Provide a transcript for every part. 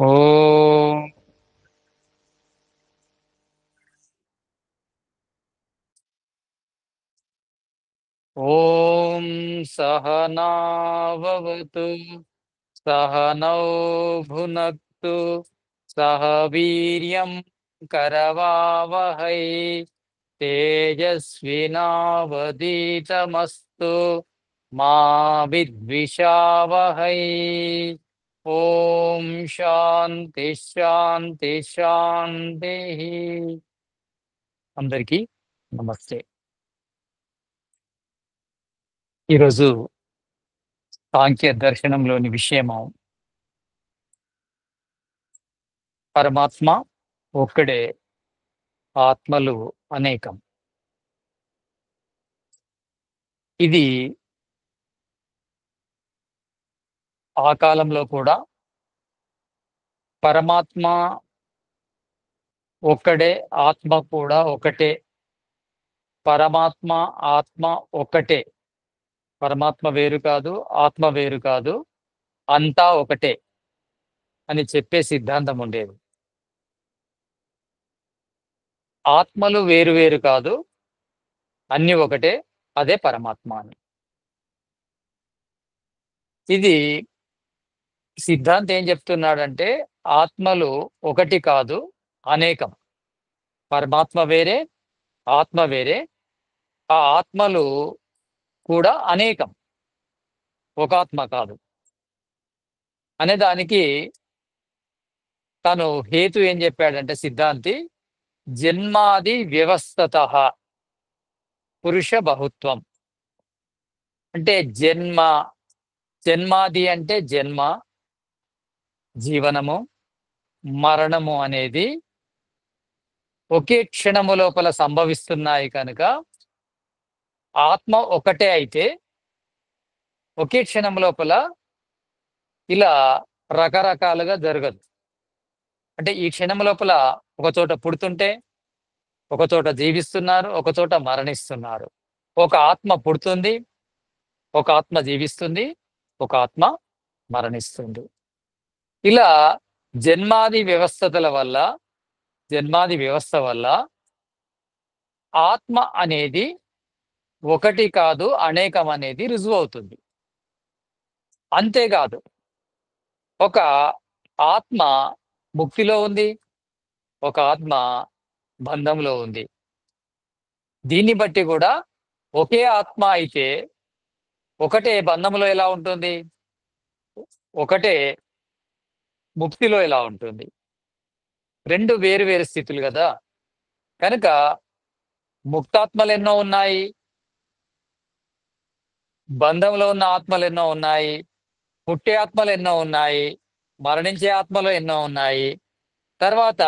ఓం ఓం సహనావవతు సహనౌ భునక్తు సహ వీర్యం కరవావహై తేజస్వినావదీతమస్తు మా విద్విషావహై. ఓం శాంతి శాంతి శాంతి. అందరికీ నమస్తే. ఈరోజు సాంఖ్య దర్శనంలోని విషయము పరమాత్మ ఒక్కడే, ఆత్మలు అనేకం. ఇది ఆ కాలంలో కూడా పరమాత్మ ఒక్కడే, ఆత్మ కూడా ఒకటే. పరమాత్మ ఆత్మ ఒకటే. పరమాత్మ వేరు కాదు, ఆత్మ వేరు కాదు, అంతా ఒకటే అని చెప్పే సిద్ధాంతం ఉండేది. ఆత్మలు వేరు వేరు కాదు, అన్ని ఒకటే, అదే పరమాత్మ అని. ఇది సిద్ధాంతం ఏం చెప్తున్నాడంటే ఆత్మలు ఒకటి కాదు, అనేకం. పరమాత్మ వేరే, ఆత్మ వేరే. ఆ ఆత్మలు కూడా అనేకం, ఒక ఆత్మ కాదు అనే దానికి తను హేతు ఏం చెప్పాడంటే సిద్ధాంతి, జన్మాది వ్యవస్థతః పురుష బహుత్వం. అంటే జన్మాది అంటే జన్మ, జీవనము, మరణము అనేది ఒకే క్షణము లోపల సంభవిస్తున్నాయి కనుక ఆత్మ ఒకటే అయితే ఒకే క్షణం లోపల ఇలా రకరకాలుగా జరగదు. అంటే ఈ క్షణం లోపల ఒక చోట పుడుతుంటే, ఒక చోట జీవిస్తున్నారు, ఒక చోట మరణిస్తున్నారు. ఒక ఆత్మ పుడుతుంది, ఒక ఆత్మ జీవిస్తుంది, ఒక ఆత్మ మరణిస్తుంది. ఇలా జన్మాది వ్యవస్థ వల్ల ఆత్మ అనేది ఒకటి కాదు, అనేకం అనేది రుజువు అవుతుంది. అంతేకాదు, ఒక ఆత్మ ముక్తిలో ఉంది, ఒక ఆత్మ బంధంలో ఉంది. దీన్ని బట్టి కూడా ఒకే ఆత్మ అయితే ఒకటే బంధంలో ఎలా ఉంటుంది, ఒకటే ముక్తిలో ఎలా ఉంటుంది. రెండు వేరు వేరు స్థితులు కదా. కనుక ముక్తాత్మలు ఎన్నో ఉన్నాయి, బంధంలో ఉన్న ఆత్మలు ఎన్నో ఉన్నాయి, పుట్టే ఆత్మలు ఎన్నో ఉన్నాయి, మరణించే ఆత్మలు ఎన్నో ఉన్నాయి, తర్వాత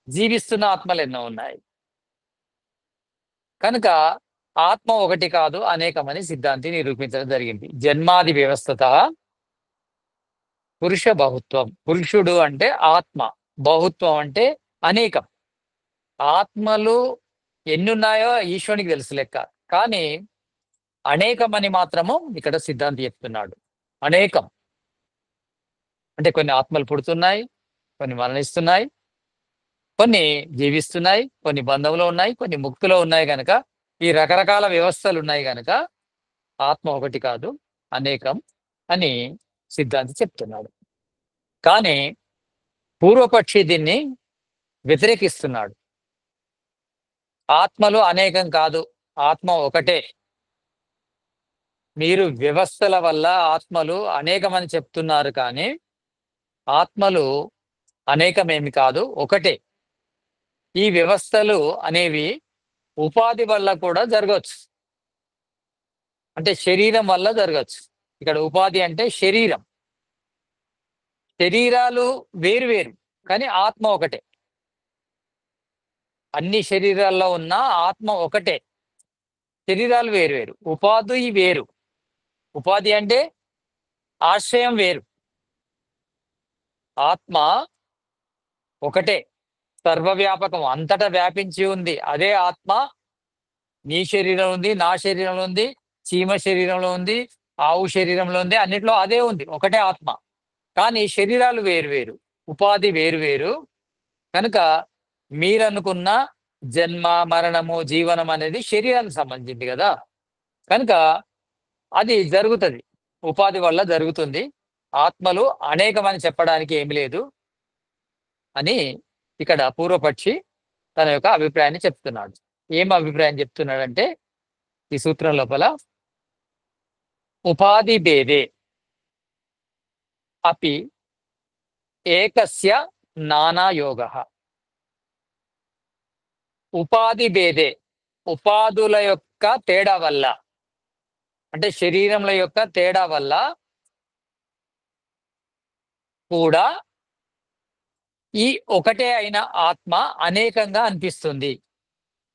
జీవిస్తున్న ఆత్మలు ఎన్నో ఉన్నాయి. కనుక ఆత్మ ఒకటి కాదు, అనేకమని సిద్ధాంతి నిరూపించడం జరిగింది. జన్మాది వ్యవస్థత పురుష బహుత్వం. పురుషుడు అంటే ఆత్మ, బహుత్వం అంటే అనేకం. ఆత్మలు ఎన్ని ఉన్నాయో ఈశ్వరునికి తెలుసు లెక్క. కానీ అనేకమని మాత్రము ఇక్కడ సిద్ధాంతి చెప్తున్నాడు. అనేకం అంటే కొన్ని ఆత్మలు పుడుతున్నాయి, కొన్ని మరణిస్తున్నాయి, కొన్ని జీవిస్తున్నాయి, కొన్ని బంధంలో ఉన్నాయి, కొన్ని ముక్తిలో ఉన్నాయి. కనుక ఈ రకరకాల వ్యవస్థలు ఉన్నాయి కనుక ఆత్మ ఒకటి కాదు, అనేకం అని సిద్ధాంతి చెప్తున్నాడు. కానీ పూర్వపక్షి దీన్ని వ్యతిరేకిస్తున్నాడు. ఆత్మలు అనేకం కాదు, ఆత్మ ఒకటే. మీరు వ్యవస్థల వల్ల ఆత్మలు అనేకమని చెప్తున్నారు, కానీ ఆత్మలు అనేకమేమి కాదు, ఒకటే. ఈ వ్యవస్థలు అనేవి ఉపాధి వల్ల కూడా జరగవచ్చు, అంటే శరీరం వల్ల జరగచ్చు. ఇక్కడ ఉపాధి అంటే శరీరం. శరీరాలు వేరు వేరు, కానీ ఆత్మ ఒకటే. అన్ని శరీరాల్లో ఉన్న ఆత్మ ఒకటే, శరీరాలు వేరు వేరు, ఉపాధి వేరు. ఉపాధి అంటే ఆశ్రయం వేరు. ఆత్మ ఒకటే, సర్వవ్యాపకం, అంతటా వ్యాపించి ఉంది. అదే ఆత్మ నీ శరీరంలో ఉంది, నా శరీరంలో ఉంది, చీమ శరీరంలో ఉంది, ఆవు శరీరంలో ఉంది, అన్నిట్లో అదే ఉంది, ఒకటే ఆత్మ. కానీ శరీరాలు వేరు వేరు. ఉపాధి వేరు వేరు. కనుక మీరనుకున్న జన్మ, మరణము, జీవనం అనేది శరీరానికి సంబంధించింది గదా! కనుక అది జరుగుతది. ఉపాధి వల్ల జరుగుతుంది. ఆత్మలు అనేకమని చెప్పడానికి ఏమి లేదు అని ఇక్కడ పూర్వపక్షి తన యొక్క అభిప్రాయాన్ని చెప్తున్నాడు. ఏం అభిప్రాయం చెప్తున్నాడంటే ఈ సూత్రం లోపల ఉపాధి భేదే అపి ఏకస్య నానా యోగః. ఉపాధి భేదే ఉపాధుల యొక్క తేడా వల్ల, అంటే శరీరముల యొక్క తేడా వల్ల కూడా ఈ ఒకటే అయిన ఆత్మ అనేకంగా అనిపిస్తుంది.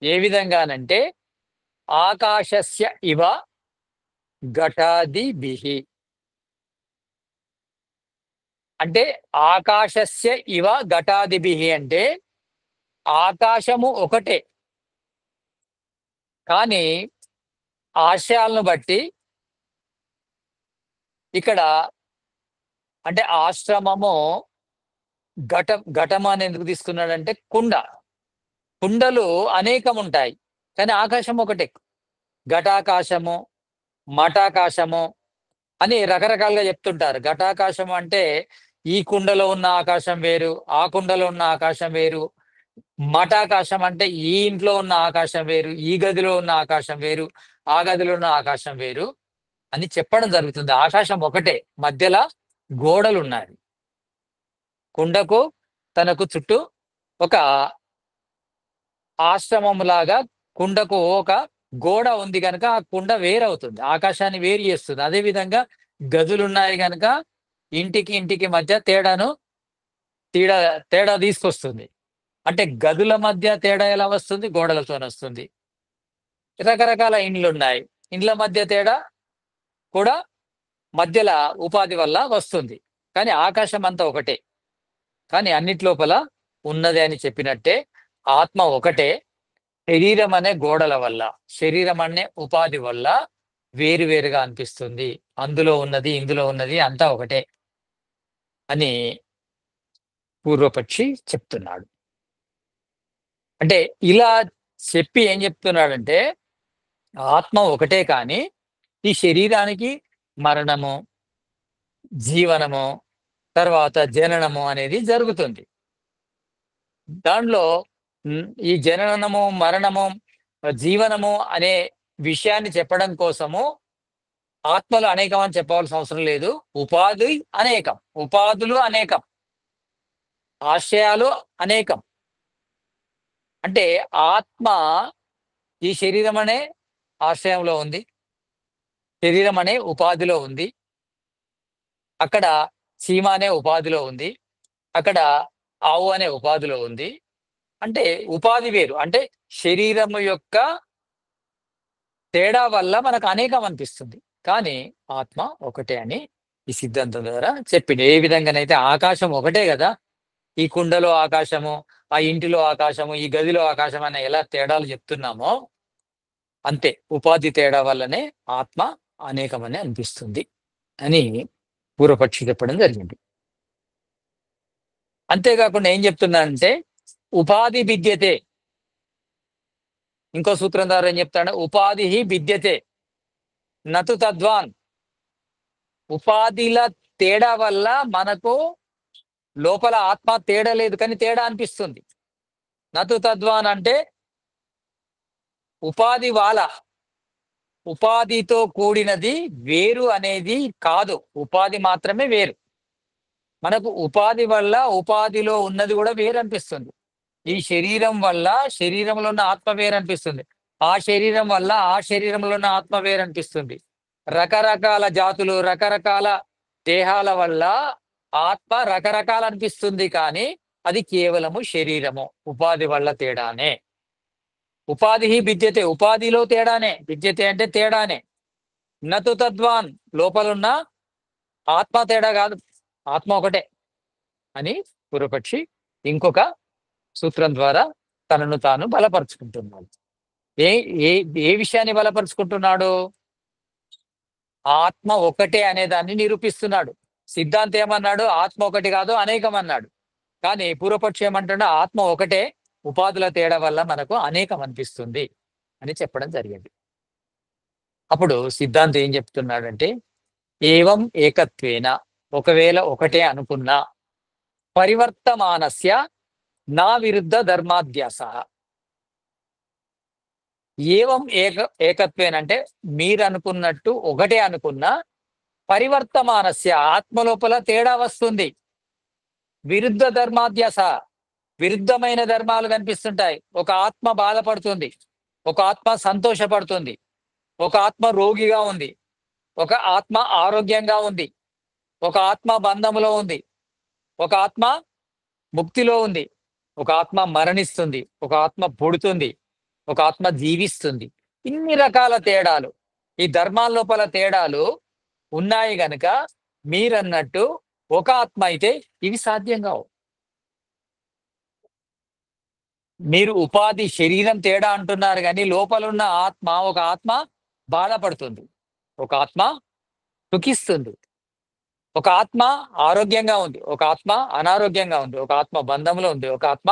ఏ విధంగానంటే ఆకాశస్య ఇవ ఘటాదిభిః. అంటే ఆకాశస్య ఇవ ఘటాదిభిః అంటే ఆకాశము ఒకటే. కానీ ఆశయాలను బట్టి ఇక్కడ అంటే ఆశ్రమము ఘటం అని ఎందుకు తీసుకున్నాడంటే కుండలు అనేకం ఉంటాయి. కానీ ఆకాశం ఒకటే. ఘటాకాశము, మఠాకాశము అని రకరకాలుగా చెప్తుంటారు. ఘటాకాశం అంటే ఈ కుండలో ఉన్న ఆకాశం వేరు, ఆ కుండలో ఉన్న ఆకాశం వేరు. మఠాకాశం అంటే ఈ ఇంట్లో ఉన్న ఆకాశం వేరు, ఈ గదిలో ఉన్న ఆకాశం వేరు, ఆ గదిలో ఉన్న ఆకాశం వేరు అని చెప్పడం జరుగుతుంది. ఆకాశం ఒకటే, మధ్యలో గోడలున్నాయి. కుండకు తనకు చుట్టూ ఒక ఆశ్రమంలాగా కుండకు ఒక గోడ ఉంది గనక ఆ కుండ వేరవుతుంది. ఆకాశాన్ని వేరు చేస్తుంది. అదేవిధంగా గదులున్నాయి గనక ఇంటికి మధ్య తేడా తేడా తీసుకొస్తుంది. అంటే గదుల మధ్య తేడా ఎలా వస్తుంది? గోడలతోనొస్తుంది. రకరకాల ఇండ్లున్నాయి. ఇండ్ల మధ్య తేడా కూడా మధ్యల ఉపాధి వల్ల వస్తుంది. కానీ ఆకాశం అంతా ఒకటే. కానీ అన్నిట్లోపల ఉన్నది అని చెప్పినట్టే ఆత్మ ఒకటే. శరీరం అనే గోడల వల్ల, శరీరం అనే ఉపాధి వల్ల వేరు వేరుగా అనిపిస్తుంది. అందులో ఉన్నది, ఇందులో ఉన్నది అంతా ఒకటే అని పూర్వపక్షి చెప్తున్నాడు. అంటే ఇలా చెప్పి ఏం చెప్తున్నాడంటే ఆత్మ ఒకటే కానీ ఈ శరీరానికి మరణము, జీవనము, తర్వాత జననము అనేది జరుగుతుంది. దాంట్లో ఈ జననము, మరణము, జీవనము అనే విషయాన్ని చెప్పడం కోసము ఆత్మలు అనేకం అని చెప్పవలసిన అవసరం లేదు. ఉపాధులు అనేకం, ఆశయాలు అనేకం. అంటే ఆత్మ ఈ శరీరం అనే ఆశ్రయంలో ఉంది, శరీరం అనే ఉపాధిలో ఉంది, అక్కడ చీమ అనే ఉపాధిలో ఉంది, అక్కడ ఆవు అనే ఉపాధిలో ఉంది. అంటే ఉపాధి వేరు. అంటే శరీరము యొక్క తేడా వల్ల మనకు అనేకం అనిపిస్తుంది. కానీ ఆత్మ ఒకటే అని ఈ సిద్ధాంతం ద్వారా చెప్పింది. ఏ విధంగానైతే ఆకాశం ఒకటే కదా! ఈ కుండలో ఆకాశము, ఆ ఇంటిలో ఆకాశము, ఈ గదిలో ఆకాశం అని ఎలా తేడాలు చెప్తున్నామో అంతే ఉపాధి తేడా వల్లనే ఆత్మ అనేకమని అనిపిస్తుంది అని పూర్వపక్షి చెప్పడం జరిగింది. అంతేకాకుండా ఏం చెప్తున్నానంటే ఉపాధి విద్యతే. ఇంకో సూత్రం ద్వారా ఏం చెప్తాడు? ఉపాధి విద్యతే నతు తద్వాన్. ఉపాధిల తేడా వల్ల మనకు లోపల ఆత్మ తేడా లేదు, కానీ తేడా అనిపిస్తుంది. నతు తద్వాన్ అంటే ఉపాధితో కూడినది వేరు అనేది కాదు. ఉపాధి మాత్రమే వేరు. మనకు ఉపాధి వల్ల ఉపాధిలో ఉన్నది కూడా వేరు అనిపిస్తుంది. ఈ శరీరం వల్ల శరీరంలో ఉన్న ఆత్మ వేరు అనిపిస్తుంది. ఆ శరీరం వల్ల ఆ శరీరంలో ఉన్న ఆత్మ వేరు అనిపిస్తుంది. రకరకాల జాతులు, రకరకాల దేహాల వల్ల ఆత్మ రకరకాల అనిపిస్తుంది. కానీ అది కేవలము శరీరము, ఉపాధి వల్ల తేడానే. ఉపాధి విద్యతే, ఉపాధిలో తేడానే. విద్యతే అంటే తేడానే. నతు తద్వాన్, లోపలున్న ఆత్మ తేడా కాదు, ఆత్మ ఒకటే అని పూర్వపక్షి ఇంకొక సూత్రం ద్వారా తనను తాను బలపరుచుకుంటున్నాడు. ఏ ఏ ఏ విషయాన్ని బలపరుచుకుంటున్నాడు? ఆత్మ ఒకటే అనే దాన్ని నిరూపిస్తున్నాడు. సిద్ధాంతం ఏమన్నాడు? ఆత్మ ఒకటి కాదు అనేకం అన్నాడు. కానీ పూర్వపక్షి ఏమంటాడు, ఆత్మ ఒకటే, ఉపాధుల తేడా వల్ల మనకు అనేకం అనిపిస్తుంది అని చెప్పడం జరిగింది. అప్పుడు సిద్ధాంతం ఏం చెప్తున్నాడంటే, ఏవం ఏకత్వేన, ఒకవేళ ఒకటే అనుకున్నా, పరివర్తమానస్య నా విరుద్ధ ధర్మాధ్యాస. ఏవం ఏకత్వేనంటే మీరు అనుకున్నట్టు ఒకటే అనుకున్నా, పరివర్తమానస్య ఆత్మ లోపల తేడా వస్తుంది. విరుద్ధ ధర్మాధ్యాస, విరుద్ధమైన ధర్మాలు కనిపిస్తుంటాయి. ఒక ఆత్మ బాధపడుతుంది, ఒక ఆత్మ సంతోషపడుతుంది, ఒక ఆత్మ రోగిగా ఉంది, ఒక ఆత్మ ఆరోగ్యంగా ఉంది, ఒక ఆత్మ బంధములో ఉంది, ఒక ఆత్మ ముక్తిలో ఉంది, ఒక ఆత్మ మరణిస్తుంది, ఒక ఆత్మ పుడుతుంది, ఒక ఆత్మ జీవిస్తుంది. ఇన్ని రకాల తేడాలు, ఈ ధర్మాల లోపల తేడాలు ఉన్నాయి గనుక మీరన్నట్టు ఒక ఆత్మ అయితే ఇవి సాధ్యం కావు. మీరు ఉపాధి శరీరం తేడా అంటున్నారు కానీ లోపలున్న ఆత్మ, ఒక ఆత్మ బాధపడుతుంది, ఒక ఆత్మ సుఖిస్తుంది, ఒక ఆత్మ ఆరోగ్యంగా ఉంది, ఒక ఆత్మ అనారోగ్యంగా ఉంది, ఒక ఆత్మ బంధంలో ఉంది, ఒక ఆత్మ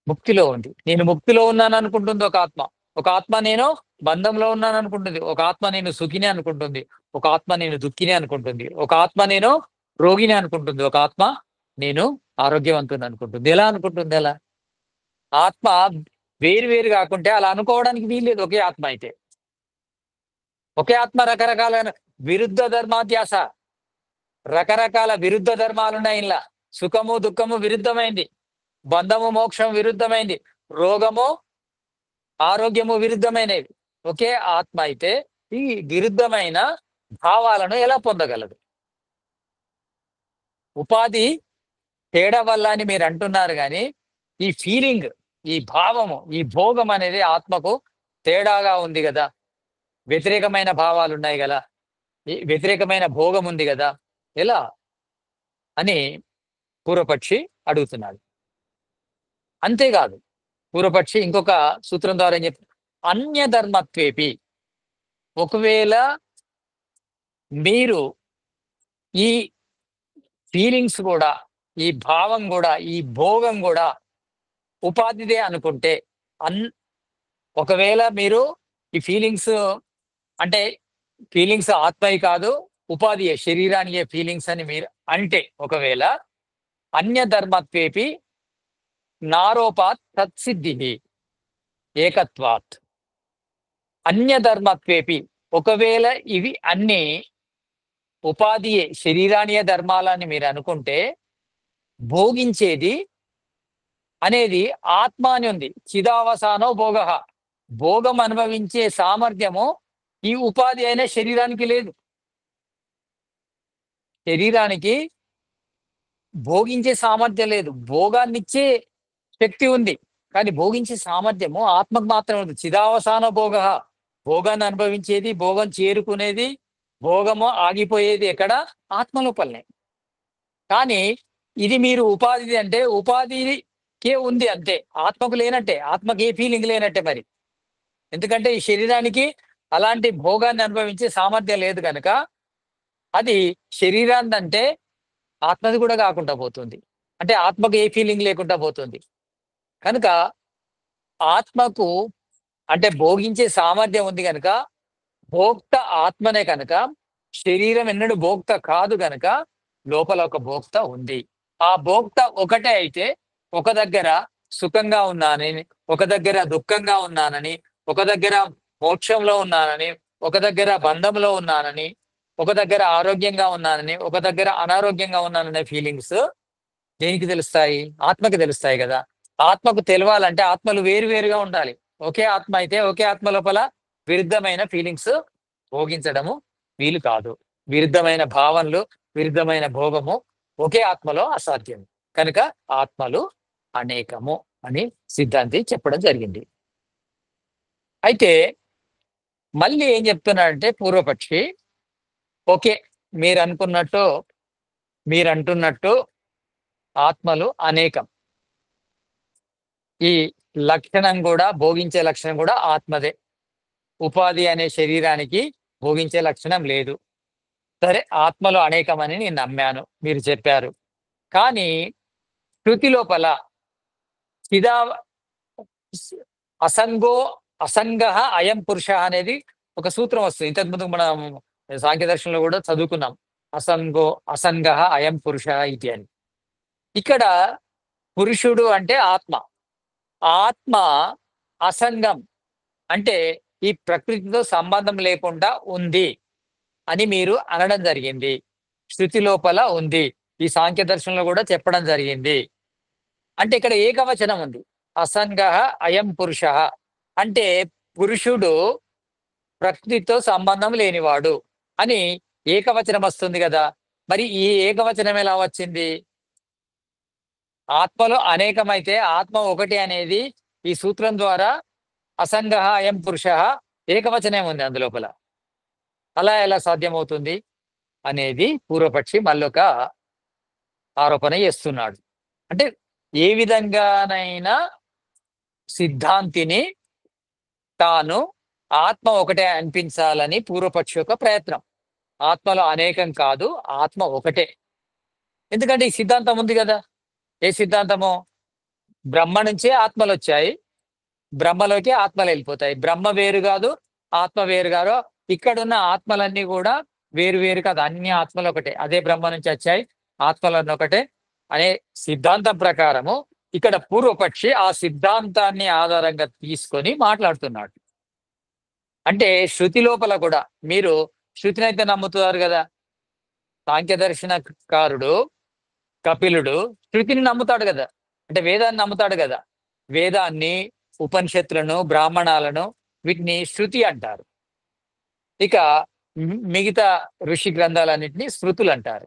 ముక్తిలో ఉంది. నేను ముక్తిలో ఉన్నాను అనుకుంటుంది ఒక ఆత్మ, ఒక ఆత్మ నేను బంధంలో ఉన్నాను అనుకుంటుంది, ఒక ఆత్మ నేను సుఖిని అనుకుంటుంది, ఒక ఆత్మ నేను దుఃఖిని అనుకుంటుంది, ఒక ఆత్మ నేను రోగిని అనుకుంటుంది, ఒక ఆత్మ నేను ఆరోగ్యవంతుని అనుకుంటుంది. ఎలా అనుకుంటుంది? ఎలా? ఆత్మ వేరు వేరు కాకుంటే అలా అనుకోవడానికి వీల్లేదు. ఒకే ఆత్మ అయితే, ఒకే ఆత్మ రకరకాల విరుద్ధ ధర్మాధ్యాస, రకరకాల విరుద్ధ ధర్మాలున్నాయి. ఇలా సుఖము దుఃఖము విరుద్ధమైంది, బంధము మోక్షం విరుద్ధమైంది, రోగము ఆరోగ్యము విరుద్ధమైనవి. ఒకే ఆత్మ అయితే ఈ విరుద్ధమైన భావాలను ఎలా పొందగలదు? ఉపాధి తేడా వల్ల అని మీరు అంటున్నారు కానీ, ఈ ఫీలింగ్, ఈ భావము, ఈ భోగం అనేది ఆత్మకు తేడాగా ఉంది కదా. వ్యతిరేకమైన భావాలు ఉన్నాయి కదా, ఈ వ్యతిరేకమైన భోగం ఉంది కదా, ఎలా అని పూర్వపక్షి అడుగుతున్నాడు. అంతేకాదు, పూర్వపక్షి ఇంకొక సూత్రం ద్వారా ఏం చెప్తారు, అన్యధర్మత్వేపి, ఒకవేళ మీరు ఈ ఫీలింగ్స్ కూడా, ఈ భావం కూడా, ఈ భోగం కూడా ఉపాధిదే అనుకుంటే, అన్ ఒకవేళ మీరు ఈ ఫీలింగ్స్ అంటే ఫీలింగ్స్ ఆత్మయి కాదు, ఉపాధియే, శరీరానికే ఫీలింగ్స్ అని మీరు అంటే, ఒకవేళ అన్యధర్మత్వేపి నారోపాత్ తత్సిద్ధి ఏకత్వాత్. అన్యధర్మత్వేపి, ఒకవేళ ఇవి అన్ని ఉపాధియే, శరీరానియ ధర్మాలని మీరు అనుకుంటే, భోగించేది అనేది ఆత్మ అని ఉంది. చిదావసానో భోగ, భోగం అనుభవించే సామర్థ్యము ఈ ఉపాధి అయిన శరీరానికి లేదు. శరీరానికి భోగించే సామర్థ్యం లేదు, భోగాన్నిచ్చే శక్తి ఉంది, కానీ భోగించే సామర్థ్యము ఆత్మకు మాత్రమే ఉంది. చిదావసాన భోగ, భోగాన్ని అనుభవించేది, భోగం చేరుకునేది, భోగము ఆగిపోయేది ఎక్కడ? ఆత్మ లోపలనే. కానీ ఇది మీరు ఉపాధి అంటే ఉపాధికే ఉంది అంతే, ఆత్మకు లేనట్టే, ఆత్మకి ఏ ఫీలింగ్ లేనట్టే మరి. ఎందుకంటే ఈ శరీరానికి అలాంటి భోగాన్ని అనుభవించే సామర్థ్యం లేదు కనుక అది శరీరాన్ని అంటే ఆత్మది కూడా కాకుండా పోతుంది. అంటే ఆత్మకు ఏ ఫీలింగ్ లేకుండా పోతుంది. కనుక ఆత్మకు అంటే భోగించే సామర్థ్యం ఉంది కనుక, భోక్త ఆత్మనే కనుక, శరీరం ఎన్నడూ భోక్త కాదు కనుక లోపల ఒక భోక్త ఉంది. ఆ భోక్త ఒకటే అయితే, ఒక దగ్గర సుఖంగా ఉన్నానని, ఒక దగ్గర దుఃఖంగా ఉన్నానని, ఒక దగ్గర మోక్షంలో ఉన్నానని, ఒక దగ్గర బంధంలో ఉన్నానని, ఒక దగ్గర ఆరోగ్యంగా ఉన్నానని, ఒక దగ్గర అనారోగ్యంగా ఉన్నాననే ఫీలింగ్స్ దేనికి తెలుస్తాయి? ఆత్మకి తెలుస్తాయి కదా. ఆత్మకు తెలవాలంటే ఆత్మలు వేరు వేరుగా ఉండాలి. ఒకే ఆత్మ అయితే ఒకే ఆత్మ లోపల విరుద్ధమైన ఫీలింగ్స్ భోగించడము వీలు కాదు. విరుద్ధమైన భావనలు, విరుద్ధమైన భోగము ఒకే ఆత్మలో అసాధ్యం. కనుక ఆత్మలు అనేకము అని సిద్ధాంతి చెప్పడం జరిగింది. అయితే మళ్ళీ ఏం చెప్తున్నాడంటే పూర్వపక్షి, ఓకే, మీరంటున్నట్టు ఆత్మలు అనేకం, ఈ లక్షణం కూడా, భోగించే లక్షణం కూడా ఆత్మదే. ఉపాధి అనే శరీరానికి భోగించే లక్షణం లేదు. సరే, ఆత్మలు అనేకమని నేను నమ్మాను, మీరు చెప్పారు. కానీ శృతి లోపల చిదా అసంగో అసంగ అయం పురుష అనేది ఒక సూత్రం వస్తుంది. ఇంతకుముందు మనం సాంఖ్య దర్శనంలో కూడా చదువుకున్నాం. అసంగో అసంగ అయం పురుష ఇది అని. ఇక్కడ పురుషుడు అంటే ఆత్మ. ఆత్మ అసంగం అంటే ఈ ప్రకృతితో సంబంధం లేకుండా ఉంది అని మీరు అనడం జరిగింది. శృతి లోపల ఉంది. ఈ సాంఖ్య దర్శనంలో కూడా చెప్పడం జరిగింది. అంటే ఇక్కడ ఏకవచనం ఉంది. అసంగ అయం పురుష అంటే పురుషుడు ప్రకృతితో సంబంధం లేనివాడు అని ఏకవచనం వస్తుంది కదా. మరి ఈ ఏకవచనం ఎలా వచ్చింది? ఆత్మలో అనేకమైతే ఆత్మ ఒకటి అనేది ఈ సూత్రం ద్వారా అసంగ అయం పురుష ఏకవచనం ఉంది అందులోపల. అలా ఎలా సాధ్యమవుతుంది అనేది పూర్వపక్షి మళ్ళొక ఆరోపణ చేస్తున్నాడు. అంటే ఏ విధంగానైనా సిద్ధాంతిని తాను ఆత్మ ఒకటే అనిపించాలని పూర్వపక్షి యొక్క ప్రయత్నం. ఆత్మలో అనేకం కాదు, ఆత్మ ఒకటే. ఎందుకంటే ఈ సిద్ధాంతం ఉంది కదా. ఏ సిద్ధాంతము? బ్రహ్మ నుంచే ఆత్మలు వచ్చాయి, బ్రహ్మలోకి ఆత్మలు వెళ్ళిపోతాయి. బ్రహ్మ వేరు కాదు, ఆత్మ వేరు కాదు. ఇక్కడున్న ఆత్మలన్నీ కూడా వేరు వేరు కాదు, అన్ని ఆత్మలు ఒకటే. అదే బ్రహ్మ నుంచి వచ్చాయి, ఆత్మలన్నీ ఒకటే అనే సిద్ధాంతం ప్రకారము ఇక్కడ పూర్వపక్షి ఆ సిద్ధాంతాన్ని ఆధారంగా తీసుకొని మాట్లాడుతున్నాడు. అంటే శృతి లోపల కూడా మీరు శృతిని అయితే నమ్ముతున్నారు కదా. సాంఖ్య దర్శనకారుడు కపిలుడు శృతిని నమ్ముతాడు కదా. అంటే వేదాన్ని నమ్ముతాడు కదా. వేదాన్ని, ఉపనిషత్తులను, బ్రాహ్మణాలను వీటిని శృతి అంటారు. ఇక మిగతా ఋషి గ్రంథాలన్నింటినీ స్మృతులు అంటారు.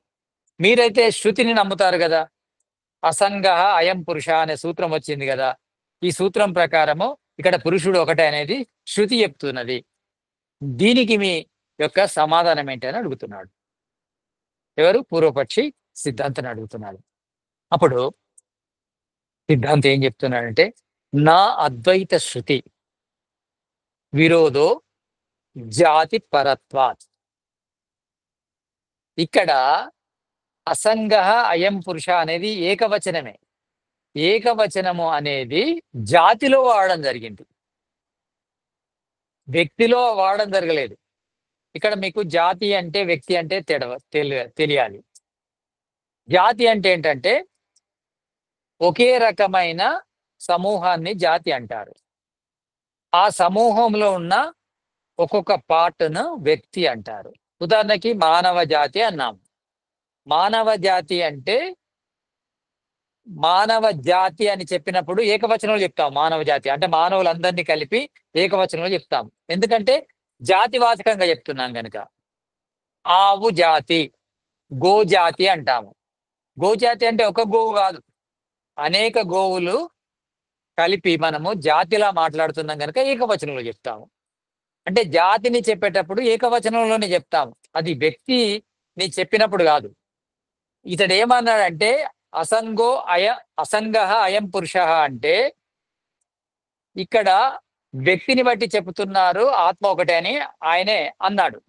మీరైతే శృతిని నమ్ముతారు కదా. అసంగ అయం పురుష అనే సూత్రం వచ్చింది కదా. ఈ సూత్రం ప్రకారము ఇక్కడ పురుషుడు ఒకటే అనేది శృతి చెప్తున్నది. దీనికి మీ యొక్క సమాధానం ఏంటని అడుగుతున్నాడు. ఎవరు? పూర్వపక్షి సిద్ధాంతాన్ని అడుగుతున్నాడు. అప్పుడు సిద్ధాంతం ఏం చెప్తున్నాడంటే, నా అద్వైత శృతి విరోధో జాతి పరత్వాత్. ఇక్కడ అసంగ అయం పురుష అనేది ఏకవచనమే. ఏకవచనము అనేది జాతిలో వాడడం జరిగింది, వ్యక్తిలో వాడడం జరగలేదు. ఇక్కడ మీకు జాతి అంటే వ్యక్తి అంటే తెలియాలి. జాతి అంటే ఏంటంటే ఒకే రకమైన సమూహాన్ని జాతి అంటారు. ఆ సమూహంలో ఉన్న ఒక్కొక్క పార్ట్ను వ్యక్తి అంటారు. ఉదాహరణకి మానవ జాతి అన్నాము. మానవ జాతి అంటే మానవ జాతి అని చెప్పినప్పుడు ఏకవచనంలో చెప్తాం. మానవ జాతి అంటే మానవులందరినీ కలిపి ఏకవచనంలో చెప్తాం. ఎందుకంటే జాతివాచకంగా చెప్తున్నాం కనుక. ఆవు జాతి, గోజాతి అంటాము. గోజాతి అంటే ఒక గోవు కాదు, అనేక గోవులు కలిపి మనము జాతిలా మాట్లాడుతున్నాం కనుక ఏకవచనంలో చెప్తాము. అంటే జాతిని చెప్పేటప్పుడు ఏకవచనంలోనే చెప్తాము, అది వ్యక్తిని చెప్పినప్పుడు కాదు. ఇతడు ఏమన్నాడంటే అసంగ అయం పురుష అంటే ఇక్కడ వ్యక్తిని బట్టి చెప్తున్నారు ఆత్మ ఒకటే అని ఆయనే అన్నాడు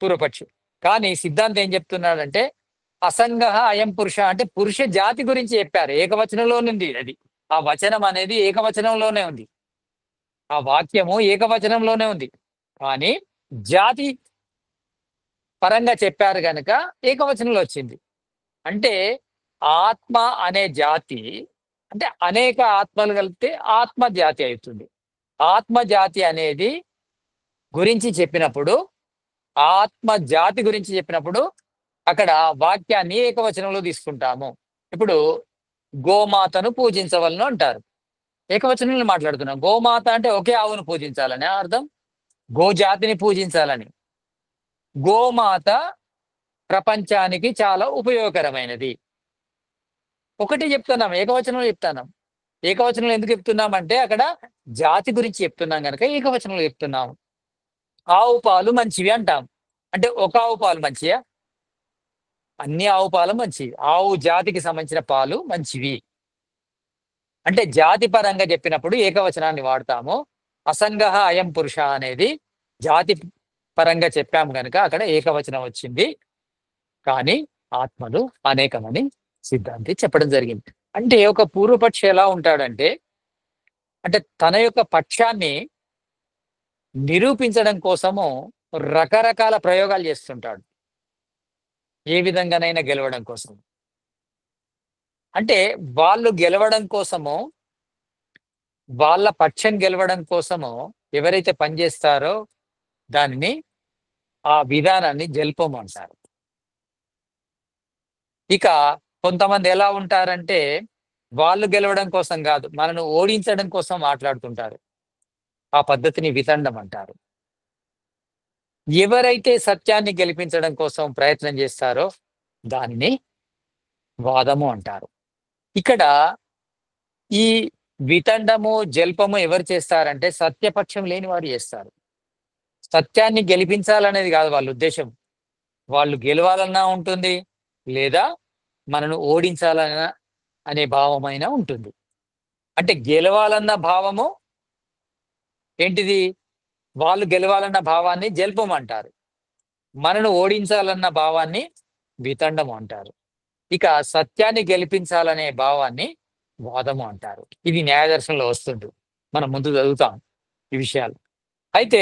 పూర్వపక్షి. కానీ సిద్ధాంతం ఏం చెప్తున్నాడంటే అసంగ అయం పురుష అంటే పురుష జాతి గురించి చెప్పారు. ఏకవచనంలోనుంది అది. ఆ వచనం అనేది ఏకవచనంలోనే ఉంది, ఆ వాక్యము ఏకవచనంలోనే ఉంది. కానీ జాతి పరంగా చెప్పారు కనుక ఏకవచనంలో వచ్చింది. అంటే ఆత్మ అనే జాతి అంటే అనేక ఆత్మలు కలిపితే ఆత్మ జాతి అవుతుంది. ఆత్మ జాతి అనేది గురించి చెప్పినప్పుడు, ఆత్మ జాతి గురించి చెప్పినప్పుడు అక్కడ వాక్యాన్ని ఏకవచనంలో తీసుకుంటాము. ఇప్పుడు గోమాతను పూజించవలను అంటారు, ఏకవచనంలో మాట్లాడుతున్నాం. గోమాత అంటే ఒకే ఆవును పూజించాలని అర్థం, గోజాతిని పూజించాలని. గోమాత ప్రపంచానికి చాలా ఉపయోగకరమైనది. ఒకటి చెప్తున్నాం, ఏకవచనంలో చెప్తున్నాం. ఏకవచనంలో ఎందుకు చెప్తున్నాం అంటే అక్కడ జాతి గురించి చెప్తున్నాం కనుక ఏకవచనంలో చెప్తున్నాం. ఆవు పాలు మంచివి అంటాం, అంటే ఒక ఆవు పాలు మంచియా? అన్ని ఆవు పాలు మంచివి. ఆవు జాతికి సంబంధించిన పాలు మంచివి. అంటే జాతి పరంగా చెప్పినప్పుడు ఏకవచనాన్ని వాడతాము. అసంగ అయం పురుష అనేది జాతి పరంగా చెప్పాము కనుక అక్కడ ఏకవచనం వచ్చింది. కానీ ఆత్మలు అనేకమని సిద్ధాంతి చెప్పడం జరిగింది. అంటే ఒక పూర్వపక్షి ఎలా ఉంటాడంటే, అంటే తన యొక్క పక్షాన్ని నిరూపించడం కోసము రకరకాల ప్రయోగాలు చేస్తుంటాడు. ఏ విధంగానైనా గెలవడం కోసం. అంటే వాళ్ళు గెలవడం కోసము, వాళ్ళ పక్షం గెలవడం కోసము ఎవరైతే పనిచేస్తారో దానిని, ఆ విధానాన్ని జల్పం అంటారు. ఇక కొంతమంది ఎలా ఉంటారంటే, వాళ్ళు గెలవడం కోసం గాదు, మనను ఓడించడం కోసం మాట్లాడుతుంటారు. ఆ పద్ధతిని వితండం అంటారు. ఎవరైతే సత్యాన్ని గెలిపించడం కోసం ప్రయత్నం చేస్తారో దానిని వాదము అంటారు. ఇక్కడ ఈ వితండము, జల్పము ఎవరు చేస్తారంటే సత్యపక్షం లేని వారు చేస్తారు. సత్యాన్ని గెలిపించాలనేది కాదు వాళ్ళ ఉద్దేశ్యం. వాళ్ళు గెలవాలన్నా ఉంటుంది, లేదా మనను ఓడించాలన్నా అనే భావమైనా ఉంటుంది. అంటే గెలవాలన్న భావము ఏంటిది? వాళ్ళు గెలవాలన్న భావాన్ని జల్పం అంటారు. మనను ఓడించాలన్న భావాన్ని వితండము అంటారు. ఇక సత్యాన్ని గెలిపించాలనే భావాన్ని వాదము అంటారు. ఇది న్యాయదర్శనంలో వస్తుంది. మనం ముందు చదువుతాం ఈ విషయాలు. అయితే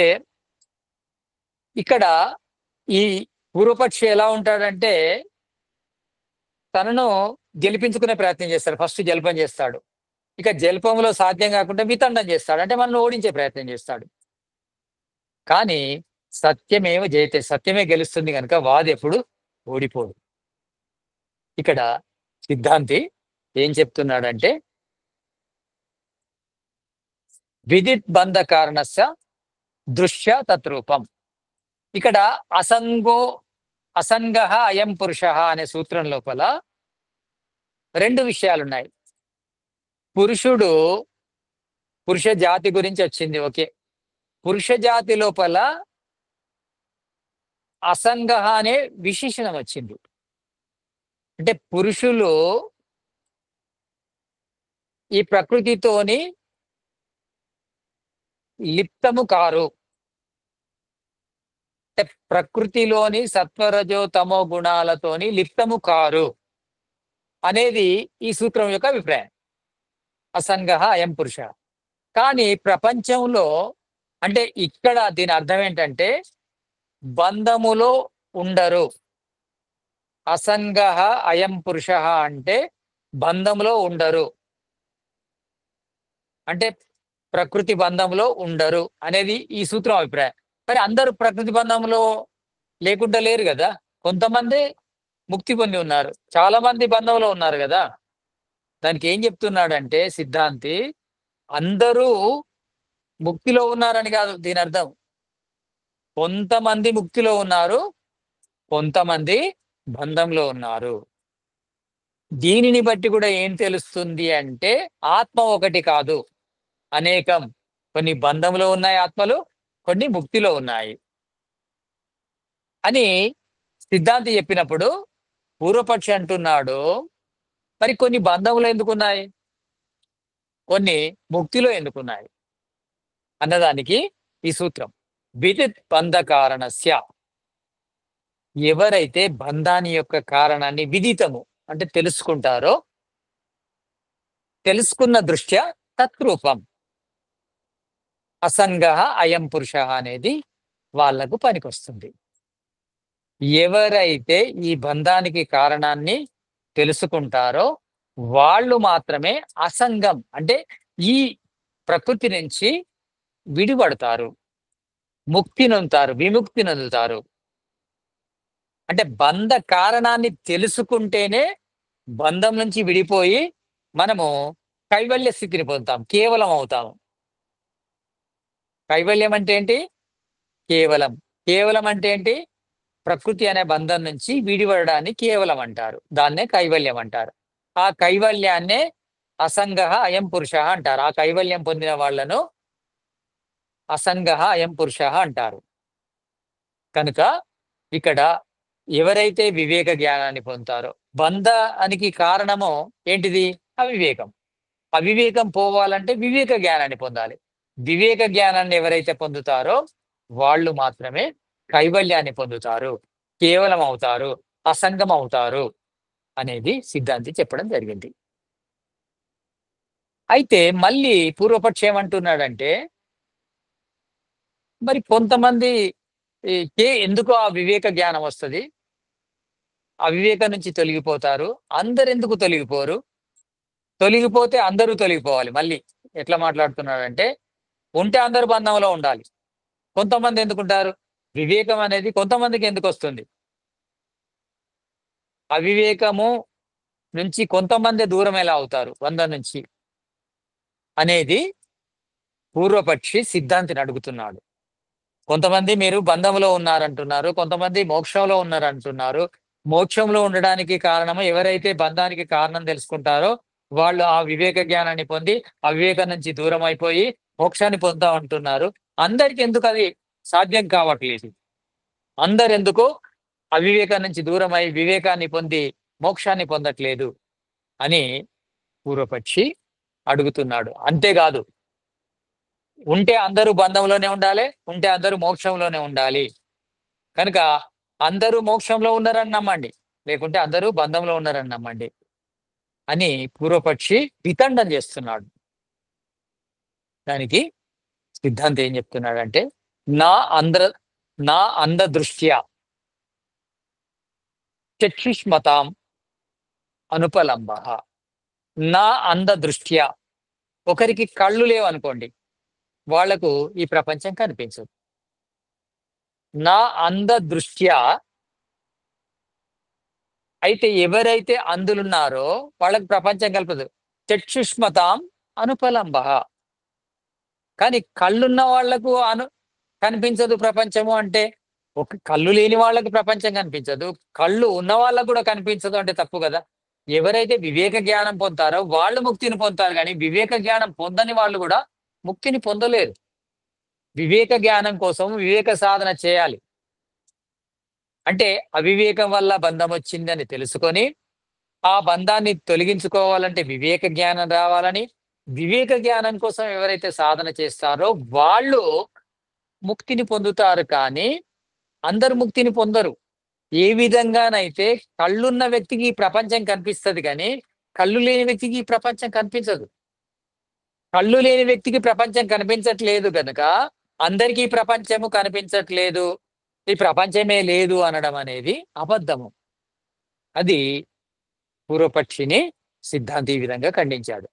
ఇక్కడ ఈ పూర్వపక్షి ఎలా ఉంటాడంటే, తనను గెలిపించుకునే ప్రయత్నం చేస్తాడు. ఫస్ట్ జల్పం చేస్తాడు. ఇక జల్పంలో సాధ్యం కాకుండా వితండం చేస్తాడు. అంటే మనల్ని ఓడించే ప్రయత్నం చేస్తాడు. కానీ సత్యమేవ జయతే, సత్యమే గెలుస్తుంది గనుక వాది ఎప్పుడు ఓడిపోడు. ఇక్కడ సిద్ధాంతి ఏం చెప్తున్నాడంటే, విదిత్ బంధ కారణస్య దృశ్య తత్రూపం. ఇక్కడ అసంగో అసంగః అయం పురుషః అనే సూత్రం లోపల 2 విషయాలున్నాయి. పురుషుడు, పురుష జాతి గురించి వచ్చింది. ఓకే. పురుష జాతి లోపల అసంగః అనే విశేషణం వచ్చింది. అంటే పురుషులు ఈ ప్రకృతితోని లిప్తము కారు. అంటే ప్రకృతిలోని సత్వరజో తమో గుణాలతోని లిప్తము కారు అనేది ఈ సూత్రం యొక్క అభిప్రాయం. అసంగః అయం పురుషః. కానీ ప్రపంచంలో, అంటే ఇక్కడ దీని అర్థం ఏంటంటే బంధములో ఉండరు. అసంగః అయం పురుషః అంటే బంధంలో ఉండరు. అంటే ప్రకృతి బంధంలో ఉండరు అనేది ఈ సూత్రం అభిప్రాయం. మరి అందరూ ప్రకృతి బంధంలో లేకుండా లేరు గదా! కొంతమంది ముక్తి పొంది ఉన్నారు. చాలా మంది బంధంలో ఉన్నారు గదా! దానికి ఏం చెప్తున్నాడంటే సిద్ధాంతి, అందరూ ముక్తిలో ఉన్నారని కాదు దీనర్థం. కొంతమంది ముక్తిలో ఉన్నారు, కొంతమంది బంధంలో ఉన్నారు. దీనిని బట్టి కూడా ఏం తెలుస్తుంది అంటే, ఆత్మ ఒకటి కాదు, అనేకం. కొన్ని బంధంలో ఉన్నాయి ఆత్మలు, కొన్ని ముక్తిలో ఉన్నాయి అని సిద్ధాంతి చెప్పినప్పుడు, పూర్వపక్షి అంటున్నాడు, మరి కొన్ని బంధంలో ఎందుకున్నాయి, కొన్ని ముక్తిలో ఎందుకున్నాయి అన్నదానికి ఈ సూత్రం. విదిత్ బంధ కారణస్య. ఎవరైతే బంధాన్ని యొక్క కారణాన్ని విదితము అంటే తెలుసుకుంటారో, తెలుసుకున్న దృష్ట్యా తత్రూపం అసంగః అయం పురుషః అనేది వాళ్లకు పనికొస్తుంది. ఎవరైతే ఈ బంధానికి కారణాన్ని తెలుసుకుంటారో వాళ్ళు మాత్రమే అసంగం అంటే ఈ ప్రకృతి నుంచి విడిపడతారు, ముక్తి నొందుతారు, విముక్తి నొందుతారు. అంటే బంధ కారణాన్ని తెలుసుకుంటేనే బంధం నుంచి విడిపోయి మనము కైవల్య స్థితిని పొందుతాం, కేవలం అవుతాము. కైవల్యం అంటే ఏంటి? కేవలం. కేవలం అంటే ఏంటి? ప్రకృతి అనే బంధం నుంచి విడిపడడాన్ని కేవలం అంటారు. దాన్నే కైవల్యం అంటారు. ఆ కైవల్యాన్నే అసంగః అయం పురుషః అంటారు. ఆ కైవల్యం పొందిన వాళ్ళను అసంగః అయం పురుషః అంటారు. కనుక ఇక్కడ ఎవరైతే వివేక జ్ఞానాన్ని పొందుతారో, బంధానికి కారణము ఏంటిది? అవివేకం. అవివేకం పోవాలంటే వివేక జ్ఞానాన్ని పొందాలి. వివేక జ్ఞానాన్ని ఎవరైతే పొందుతారో వాళ్ళు మాత్రమే కైవల్యాన్ని పొందుతారు, కేవలం అవుతారు, అసంగం అవుతారు అనేది సిద్ధాంతి చెప్పడం జరిగింది. అయితే మళ్ళీ పూర్వపక్షం ఏమంటున్నాడంటే, మరి కొంతమంది ఎందుకో ఆ వివేక జ్ఞానం వస్తది. అవివేకం నుంచి తొలగిపోతారు. అందరెందుకు తొలగిపోరు? తొలగిపోతే అందరూ తొలగిపోవాలి మళ్ళీ. ఎట్లా మాట్లాడుతున్నాడంటే, ఉంటే అందరూ బంధంలో ఉండాలి. కొంతమంది ఎందుకుంటారు? వివేకం అనేది కొంతమందికి ఎందుకొస్తుంది? అవివేకము నుంచి కొంతమందే దూరం ఎలా అవుతారు బంధం నుంచి అనేది పూర్వపక్షి సిద్ధాంతిని అడుగుతున్నాడు. కొంతమంది మీరు బంధంలో ఉన్నారంటున్నారు. కొంతమంది మోక్షంలో ఉన్నారంటున్నారు. మోక్షంలో ఉండడానికి కారణము ఎవరైతే బంధానికి కారణం తెలుసుకుంటారో వాళ్ళు ఆ వివేక జ్ఞానాన్ని పొంది, అవివేకం నుంచి దూరం అయిపోయి మోక్షాన్ని పొందుతా ఉంటున్నారు. అందరికి ఎందుకది సాధ్యం కావట్లేదు? అందరెందుకు అవివేకం నుంచి దూరమై వివేకాన్ని పొంది మోక్షాన్ని పొందట్లేదు అని పూర్వపక్షి అడుగుతున్నాడు. అంతేకాదు, ఉంటే అందరూ బంధంలోనే ఉండాలి. ఉంటే అందరూ మోక్షంలోనే ఉండాలి. కనుక అందరూ మోక్షంలో ఉన్నారని నమ్మండి. లేకుంటే అందరూ బంధంలో ఉన్నారని నమ్మండి అని పూర్వపక్షి వితండం చేస్తున్నాడు. దానికి సిద్ధాంతం ఏం చెప్తున్నాడంటే, నా అంధ్ర నా అంధదృష్ట్యా చక్షుష్మతాం అనుపలంబః. నా అంధదృష్ట్యా ఒకరికి కళ్ళు లేవనుకోండి. వాళ్లకు ఈ ప్రపంచం కనిపించదు. నా అంధదృష్ట్యా అయితే ఎవరైతే అంధులున్నారో వాళ్ళకి ప్రపంచం కల్పదు. చక్షుష్మతాం అనుపలంబః. కానీ కళ్ళున్న వాళ్లకు కనిపించదు ప్రపంచము అంటే, ఒక కళ్ళు లేని వాళ్ళకి ప్రపంచం కనిపించదు. కళ్ళు ఉన్న వాళ్ళకి కూడా కనిపించదు అంటే తప్పు కదా! ఎవరైతే వివేక జ్ఞానం పొందుతారో వాళ్ళు ముక్తిని పొందుతారు గానీ, వివేక జ్ఞానం పొందని వాళ్ళు కూడా ముక్తిని పొందలేరు. వివేక జ్ఞానం కోసం వివేక సాధన చేయాలి. అంటే అవివేకం వల్ల బంధం వచ్చిందని తెలుసుకొని, ఆ బంధాన్ని తొలగించుకోవాలంటే వివేక జ్ఞానం రావాలని, వివేక జ్ఞానం కోసం ఎవరైతే సాధన చేస్తారో వాళ్ళు ముక్తిని పొందుతారు కానీ, అందరూ ముక్తిని పొందరు. ఏ విధంగానైతే కళ్ళున్న వ్యక్తికి ఈ ప్రపంచం కనిపిస్తది గానీ, కళ్ళు లేని వ్యక్తికి ఈ ప్రపంచం కనిపించదు. కళ్ళు లేని వ్యక్తికి ప్రపంచం కనిపించట్లేదు గనక, అందరికీ ఈ ప్రపంచము కనిపించట్లేదు, ఈ ప్రపంచమే లేదు అనడం అనేది అబద్ధము. అది పూర్వపక్షిని సిద్ధాంతి ఈ విధంగా ఖండించాడు.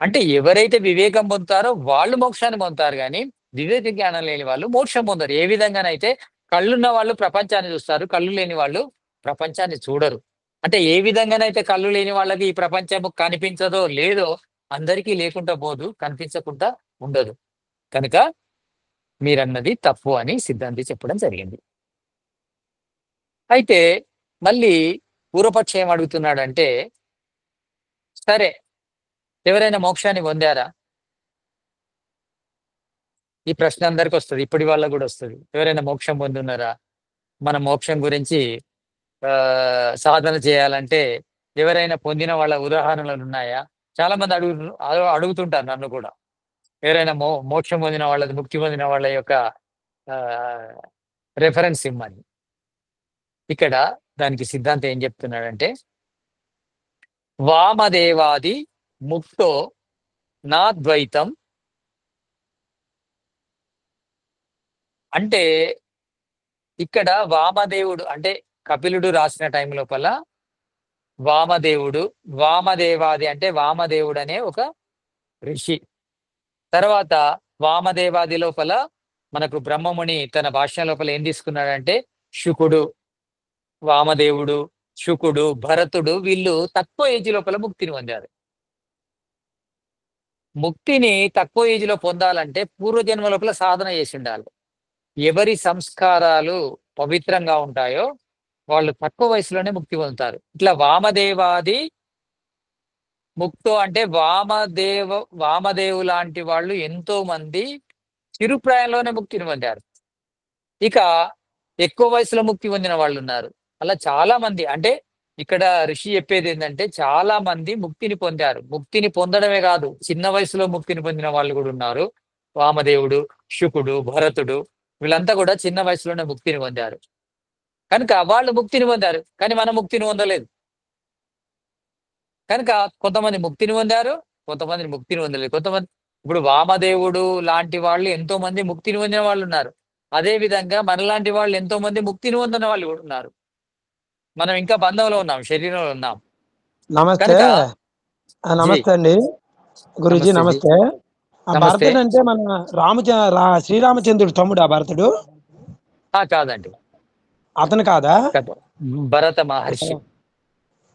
అంటే ఎవరైతే వివేకం పొందుతారో వాళ్ళు మోక్షాన్ని పొందుతారు గానీ, వివేక జ్ఞానం లేని వాళ్ళు మోక్షం పొందరు. ఏ విధంగానైతే కళ్ళున్న వాళ్ళు ప్రపంచాన్ని చూస్తారు, కళ్ళు లేని వాళ్ళు ప్రపంచాన్ని చూడరు. అంటే ఏ విధంగానైతే కళ్ళు లేని వాళ్ళకి ఈ ప్రపంచము కనిపించదో, లేదో అందరికీ లేకుండా పోదు, కనిపించకుండా ఉండదు. కనుక మీరన్నది తప్పు అని సిద్ధాంతి చెప్పడం జరిగింది. అయితే మళ్ళీ పూర్వపక్షం ఏం అడుగుతున్నాడంటే, సరే ఎవరైనా మోక్షాన్ని పొందారా? ఈ ప్రశ్న అందరికొస్తది. ఇప్పటి వాళ్ళకి గూడా వస్తది. ఎవరైనా మోక్షం పొందున్నారా? మన మోక్షం గురించి సాధన చేయాలంటే ఎవరైనా పొందిన వాళ్ళ ఉదాహరణలున్నాయా? చాలా మంది అడుగుతుంటారు నన్ను కూడా. ఎవరైనా మోక్షం పొందిన వాళ్ళది, ముక్తి పొందిన వాళ్ళ యొక్క ఆహ్, రిఫరెన్స్ ఇమ్మని. ఇక్కడ దానికి సిద్ధాంతం ఏం చెప్తున్నాడంటే, వామదేవాది ముక్తో నాద్వైతం. అంటే ఇక్కడ వామదేవుడు అంటే కపిలుడు రాసిన టైం లోపల వామదేవుడు, వామదేవాది అంటే వామదేవుడు అనే ఒక ఋషి. తర్వాత వామదేవాది లోపల మనకు బ్రహ్మముని తన భాష్యం లోపల ఏం తీసుకున్నాడంటే, శుకుడు, వామదేవుడు, శుకుడు, భరతుడు వీళ్ళు తక్కువ ఏజ్ లోపల ముక్తిని పొందారు. ముక్తిని తక్కువ ఏజ్ లో పొందాలంటే పూర్వజన్మ లోపల సాధన చేసి ఉండాలి. ఎవరి సంస్కారాలు పవిత్రంగా ఉంటాయో వాళ్ళు తక్కువ వయసులోనే ముక్తి పొందుతారు. ఇట్లా వామదేవాది ముక్తో అంటే వామదేవు లాంటి వాళ్ళు ఎంతో మంది చిరుప్రాయంలోనే ముక్తిని పొందారు. ఇక ఎక్కువ వయసులో ముక్తి పొందిన వాళ్ళు ఉన్నారు. అలా చాలా మంది అంటే ఇక్కడ ఋషి చెప్పేది ఏంటంటే చాలా మంది ముక్తిని పొందారు. ముక్తిని పొందడమే కాదు, చిన్న వయసులో ముక్తిని పొందిన వాళ్ళు కూడా ఉన్నారు. వామదేవుడు, శుకుడు, భరతుడు వీళ్ళంతా కూడా చిన్న వయసులోనే ముక్తిని పొందారు. కనుక వాళ్ళు ముక్తిని పొందారు. కానీ మనం ముక్తిని పొందలేదు. కనుక కొంతమంది ముక్తిని పొందారు, కొంతమంది ముక్తిని పొందలేదు. కొంతమంది ఇప్పుడు వామదేవుడు లాంటి వాళ్ళు ఎంతో మంది ముక్తిని పొందిన వాళ్ళు ఉన్నారు. అదే విధంగా మనలాంటి వాళ్ళు ఎంతో మంది ముక్తిని పొందిన వాళ్ళు కూడా ఉన్నారు. మనం ఇంకా బంధంలో ఉన్నాం, శరీరంలో ఉన్నాం. నమస్తే. కనుక జీ నమస్తే అండి. గురూజీ నమస్తే జీ. నమస్తే. ఆ నమస్తే. భరతుడు అంటే మన శ్రీరామచంద్రుడు తమ్ముడా భరతుడు? కాదండి. అతను కాదా? కాదు. భరత మహర్షి.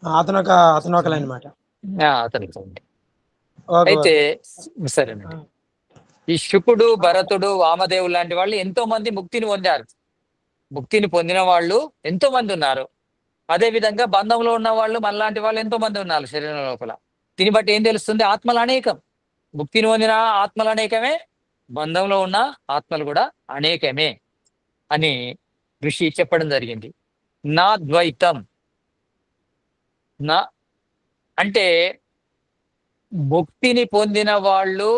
అతనొక లైన్ మాట. అతనికి ఉంది. ఓకే. అయితే ఓకే. సరేనండి. ఈ శుకుడు, భరతుడు, వామదేవుడు లాంటి వాళ్ళు ఎంతో మంది ముక్తిని పొందారు. ముక్తిని పొందిన వాళ్ళు ఎంతో మంది ఉన్నారు. అదే విధంగా బంధంలో ఉన్న వాళ్ళు మనలాంటి వాళ్ళు ఎంతో మంది ఉన్నారు శరీరం లోపల. దీన్ని బట్టి ఏం తెలుస్తుంది? ఆత్మలు అనేకం. ముక్తిని పొందిన ఆత్మలు అనేకమే, బంధంలో ఉన్న ఆత్మలు కూడా అనేకమే అని ఋషి చెప్పడం జరిగింది. నా ద్వైతం, నా అంటే ముక్తిని పొందిన వాళ్ళు,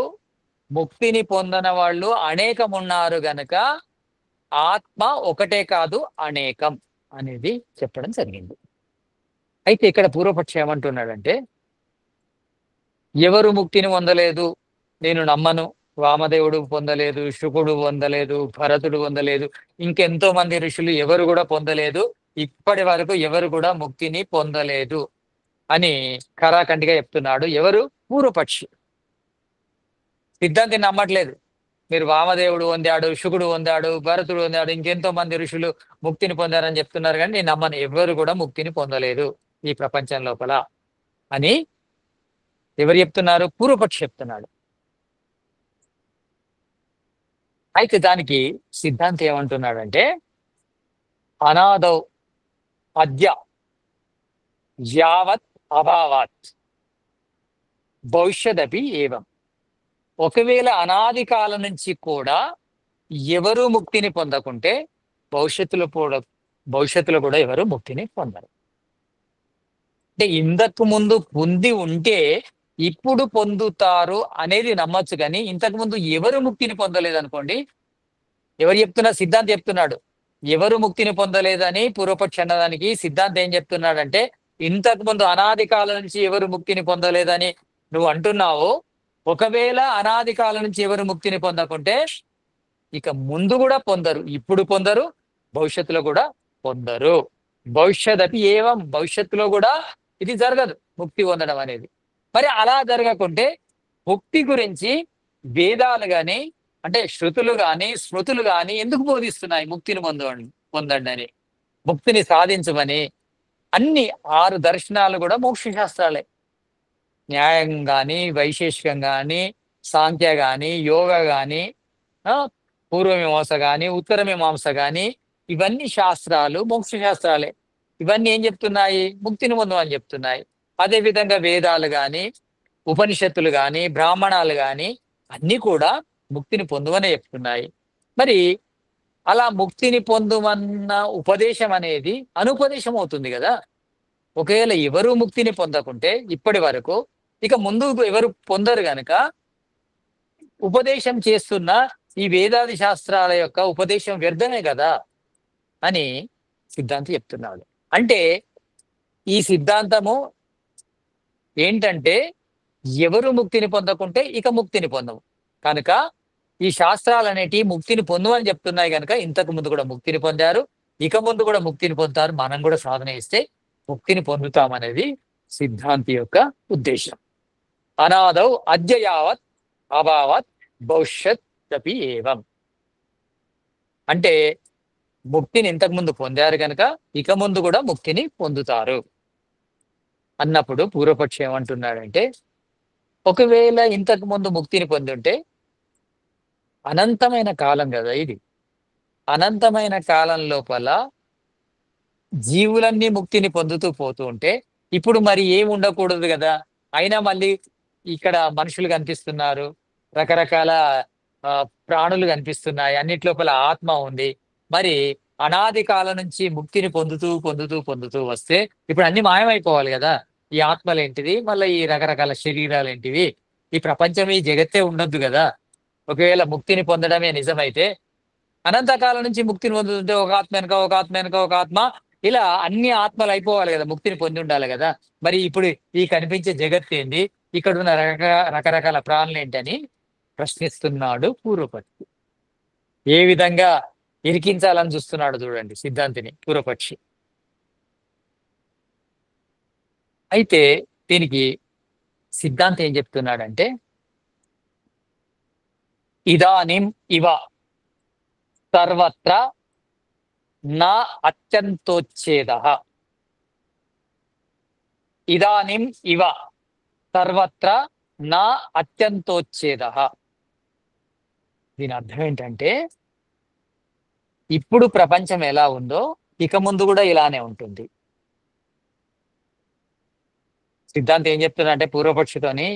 ముక్తిని పొందిన వాళ్ళు అనేకం ఉన్నారు గనక ఆత్మ ఒకటే కాదు అనేకం అనేది చెప్పడం జరిగింది. అయితే ఇక్కడ పూర్వపక్షం ఏమంటున్నాడంటే, ఎవరు ముక్తిని పొందలేదు, నేను నమ్మను. వామదేవుడు పొందలేదు, శుకుడు పొందలేదు, భరతుడు పొందలేదు, ఇంకెంతో మంది ఋషులు ఎవరు కూడా పొందలేదు, ఇప్పటి వరకు ఎవరు కూడా ముక్తిని పొందలేదు అని ఖరాఖండిగా చెప్తున్నాడు. ఎవరు? పూర్వపక్షి. సిద్ధాంతి నమ్మట్లేదు. మీరు వామదేవుడు పొందాడు, శుకుడు పొందాడు, భరతుడు పొందాడు, ఇంకెంతో మంది ఋషులు ముక్తిని పొందారని చెప్తున్నారు, కానీ నేను నమ్మను, ఎవరు కూడా ముక్తిని పొందలేదు ఈ ప్రపంచం లోపల అని ఎవరు చెప్తున్నారు? పూర్వపక్షి చెప్తున్నాడు. అయితే దానికి సిద్ధాంతి ఏమంటున్నాడంటే, అనాదౌ అద్య యావత్ అభావాత్ భవిష్యదపి ఏవం. ఒకవేళ అనాది కాలం నుంచి కూడా ఎవరు ముక్తిని పొందకుంటే భవిష్యత్తులో కూడా ఎవరు ముక్తిని పొందరు. అంటే ఇంతకు ముందు పొంది ఉంటే ఇప్పుడు పొందుతారు అనేది నమ్మొచ్చు, కానీ ఇంతకు ముందు ఎవరు ముక్తిని పొందలేదు అనుకోండి. ఎవరు చెప్తున్నా? సిద్ధాంతి చెప్తున్నాడు. ఎవరు ముక్తిని పొందలేదని పూర్వపక్ష అన్నదానికి సిద్ధాంతి ఏం చెప్తున్నాడంటే, ఇంతకు ముందు అనాది కాలం నుంచి ఎవరు ముక్తిని పొందలేదని నువ్వు అంటున్నావు. ఒకవేళ అనాది కాలం నుంచి ఎవరు ముక్తిని పొందకుంటే ఇక ముందు కూడా పొందరు, ఇప్పుడు పొందరు, భవిష్యత్తులో కూడా పొందరు. భవిష్యత్ ఏవం, భవిష్యత్తులో కూడా ఇది జరగదు ముక్తి పొందడం అనేది. మరి అలా జరగకుంటే ముక్తి గురించి వేదాలు గాని, అంటే శృతులు గాని, స్మృతులు గాని ఎందుకు బోధిస్తున్నాయి ముక్తిని పొందండి అని, ముక్తిని సాధించమని? అన్ని 6 దర్శనాలు కూడా మోక్ష శాస్త్రాలే. న్యాయం గాని, వైశేషికం గాని, సాంఖ్య గాని, యోగ గాని, పూర్వమీమాంస గాని, ఉత్తరమీమాంస గాని, ఇవన్నీ శాస్త్రాలు మోక్ష శాస్త్రాలే. ఇవన్నీ ఏం చెప్తున్నాయి? ముక్తిని పొందమని చెప్తున్నాయి. అదే విధంగా వేదాలు గాని, ఉపనిషత్తులు గాని, బ్రాహ్మణాలు గాని అన్ని కూడా ముక్తిని పొందమనే చెప్తున్నాయి. మరి అలా ముక్తిని పొందుమన్న ఉపదేశం అనేది అనుపదేశం అవుతుంది కదా. ఒకవేళ ఎవరు ముక్తిని పొందకుంటే ఇప్పటి వరకు ఇక ముందు ఎవరు పొందరు గనక ఉపదేశం చేస్తున్న ఈ వేదాది శాస్త్రాల యొక్క ఉపదేశం వ్యర్థమే కదా అని సిద్ధాంతి చెప్తున్నాడు. అంటే ఈ సిద్ధాంతము ఏంటంటే, ఎవరు ముక్తిని పొందకుంటే ఇక ముక్తిని పొందవు కనుక ఈ శాస్త్రాలు అనేటివి ముక్తిని పొందమని చెప్తున్నాయి కనుక ఇంతకు ముందు కూడా ముక్తిని పొందారు, ఇక ముందు కూడా ముక్తిని పొందుతారు. మనం కూడా సాధన చేస్తే ముక్తిని పొందుతామనేది సిద్ధాంతి యొక్క ఉద్దేశం. అనాదౌ అద్య యావత్ అభావత్ భవిష్యత్ అపి ఏవం. అంటే ముక్తిని ఇంతకు ముందు పొందారు కనుక ఇక ముందు కూడా ముక్తిని పొందుతారు అన్నప్పుడు పూర్వపక్షం ఏమంటున్నాడంటే, ఒకవేళ ఇంతకు ముందు ముక్తిని పొంది ఉంటే అనంతమైన కాలం కదా ఇది. అనంతమైన కాలం లోపల జీవులన్నీ ముక్తిని పొందుతూ పోతూ ఉంటే ఇప్పుడు మరి ఏమి ఉండకూడదు కదా. అయినా మళ్ళీ ఇక్కడ మనుషులు కనిపిస్తున్నారు, రకరకాల ప్రాణులు కనిపిస్తున్నాయి, అన్నిటి లోపల ఆత్మ ఉంది. మరి అనాది కాలం నుంచి ముక్తిని పొందుతూ పొందుతూ పొందుతూ వస్తే ఇప్పుడు అన్ని మాయమైపోవాలి కదా. ఈ ఆత్మలేంటిది, మళ్ళీ ఈ రకరకాల శరీరాలు ఏంటివి, ఈ ప్రపంచం, ఈ జగత్తే ఉండొద్దు కదా. ఒకవేళ ముక్తిని పొందడమే నిజమైతే అనంతకాలం నుంచి ముక్తిని పొందుతుంటే ఒక ఆత్మ వెనక ఒక ఆత్మ వెనక ఒక ఆత్మ, ఇలా అన్ని ఆత్మలు అయిపోవాలి కదా, ముక్తిని పొంది ఉండాలి కదా. మరి ఇప్పుడు ఈ కనిపించే జగత్ ఏంది, ఇక్కడ ఉన్న రకరకాల ప్రాణులు ఏంటని ప్రశ్నిస్తున్నాడు పూర్వపక్షి. ఏ విధంగా ఇరికించాలని చూస్తున్నాడు చూడండి సిద్ధాంతిని పూర్వపక్షి. అయితే దీనికి సిద్ధాంతం ఏం చెప్తున్నాడంటే, ఇదానిం ఇవ సర్వత్ర నా అత్యంతోచ్ఛేద. ఇదానిం ఇవ సర్వత్ర నా అత్యంతోచ్ఛేద. దీని అర్థం ఏంటంటే, ఇప్పుడు ప్రపంచం ఎలా ఉందో ఇక ముందు కూడా ఇలానే ఉంటుంది. సిద్ధాంతం ఏం చెప్తున్నా అంటే పూర్వపక్షితోని,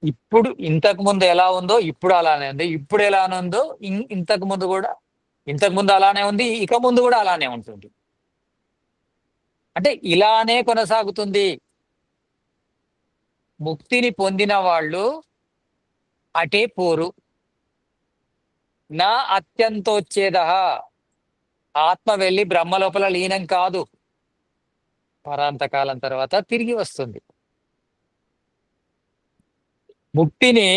ఇప్పుడు ఇంతకు ముందు ఎలా ఉందో ఇప్పుడు అలానే ఉంది, ఇప్పుడు ఎలా ఉందో ఇంతకు ముందు అలానే ఉంది, ఇక ముందు కూడా అలానే ఉంటుంది. అంటే ఇలానే కొనసాగుతుంది. ముక్తిని పొందిన వాళ్ళు అటే పోరు. నా అత్యంతోచ్ఛేద, ఆత్మ వెళ్ళి బ్రహ్మ లోపల లీనం కాదు, పరాంతకాలం తర్వాత తిరిగి వస్తుంది. ముక్తిని